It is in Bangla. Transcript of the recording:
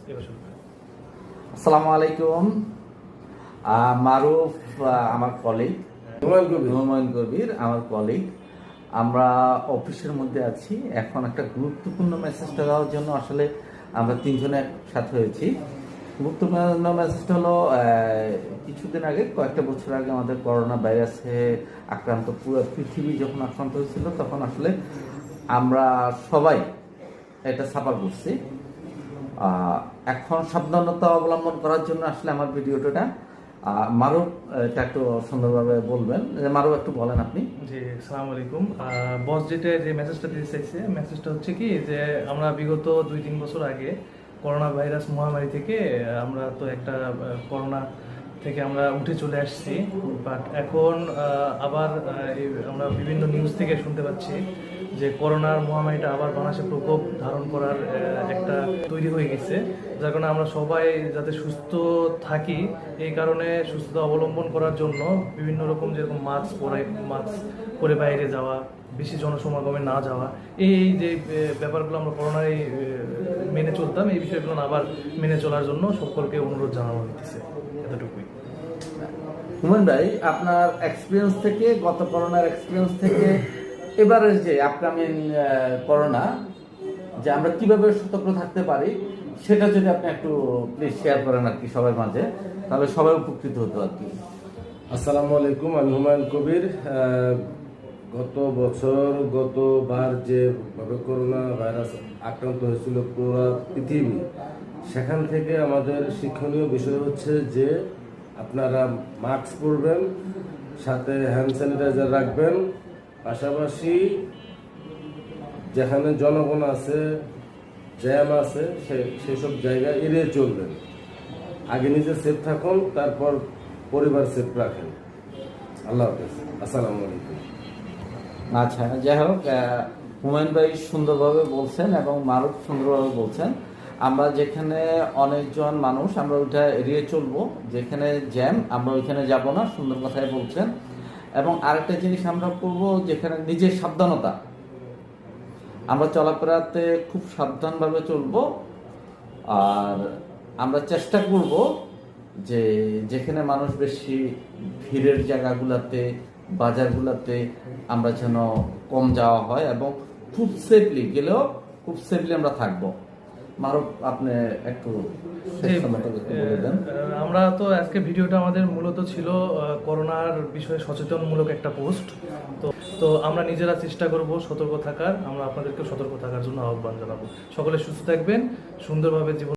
আসসালামু আলাইকুম। মারুফ আমার কলিগ, হুমায়ুন কবির আমার কলিগ। আমরা অফিসের মধ্যে আছি। এখন একটা গুরুত্বপূর্ণ মেসেজটা দেওয়ার জন্য আসলে আমরা তিনজনে একসাথে হয়েছি। গুরুত্বপূর্ণ মেসেজটা হলো, কিছুদিন আগে, কয়েকটা বছর আগে আমাদের করোনা ভাইরাসে আক্রান্ত পুরো পৃথিবী যখন আক্রান্ত হয়েছিল, তখন আসলে আমরা সবাই এটা সাফার করছি। এখন সাবধানতা অবলম্বন করার জন্য আসলে আমার ভিডিওটা মারুফ এটা একটু সুন্দরভাবে বলবেন। মারুফ একটু বলেন আপনি। জি, আসসালামু আলাইকুম। বস যেটা যে মেসেজটা দিতে চাইছে, মেসেজটা হচ্ছে কি যে আমরা বিগত 2-3 বছর আগে করোনা ভাইরাস মহামারী থেকে আমরা তো একটা করোনা থেকে আমরা উঠে চলে আসছি, বাট এখন আবার আমরা বিভিন্ন নিউজ থেকে শুনতে পাচ্ছি যে করোনার মহামারীটা আবার বাংলাদেশে প্রকোপ ধারণ করার একটা তৈরি হয়ে গেছে, যার কারণে আমরা সবাই যাতে সুস্থ থাকি এই কারণে সুস্থতা অবলম্বন করার জন্য বিভিন্ন রকম যেরকম মাস্ক পরে বাইরে যাওয়া, বেশি জনসমাগমে না যাওয়া, এই যে ব্যাপারগুলো আমরা করোনায় মেনে চলতাম, এই বিষয়গুলো আবার মেনে চলার জন্য সকলকে অনুরোধ জানানো হইতেছে। এতটুকুই। হুমায়ুন ভাই, আপনার এক্সপিরিয়েন্স থেকে, গত করোনার এক্সপিরিয়েন্স থেকে এবারের যে আপকামিং করোনা, যে আমরা কিভাবে সতর্ক থাকতে পারি, সেটা যদি আপনি একটু প্লিজ শেয়ার করেন আর কি সবার মাঝে, তাহলে সবাই উপকৃত হতো আর কি। আসসালামু আলাইকুম, আমি হুমায়ুন কবির। গতবার যেভাবে করোনা ভাইরাস আক্রান্ত হয়েছিল পুরো পৃথিবী, সেখান থেকে আমাদের শিক্ষণীয় বিষয় হচ্ছে যে আপনারা মাস্ক পরবেন, সাথে হ্যান্ড স্যানিটাইজার রাখবেন, পাশাপাশি যেখানে জনগণ আছে, জ্যাম আছে, সেসব জায়গা এড়িয়ে চলবেন। আগে নিজে সেফ থাকুন, তারপর পরিবার সেফ রাখেন। আল্লাহ হাফেজ, আসসালামু আলাইকুম। আচ্ছা, যাই হোক, হুমায়ুন ভাই সুন্দরভাবে বলছেন এবং মারুফ সুন্দরভাবে বলছেন। আমরা যেখানে অনেকজন মানুষ, আমরা ওইটা এড়িয়ে চলবো, যেখানে জ্যাম আমরা ওইখানে যাব না, সুন্দর কথাই বলছেন। এবং আরেকটা জিনিস আমরা করব, যেখানে নিজের সাবধানতা, আমরা চলাফেরাতে খুব সাবধানভাবে চলবো। আর আমরা চেষ্টা করব যে যেখানে মানুষ বেশি ভিড়ের জায়গাগুলোতে, বাজারগুলোতে আমরা যেন কম যাওয়া হয় এবং খুব সেফলি গেলেও খুব সেফলি আমরা থাকবো। মারুফ, আপনি একটু বলে দেন। আমরা তো আজকে ভিডিওটা আমাদের মূলত ছিল করোনার বিষয়ে সচেতনমূলক একটা পোস্ট। তো আমরা নিজেরা চেষ্টা করব সতর্ক থাকার, আমরা আপনাদেরকে সতর্ক থাকার জন্য আহ্বান জানাবো। সকলে সুস্থ থাকবেন, সুন্দরভাবে জীবন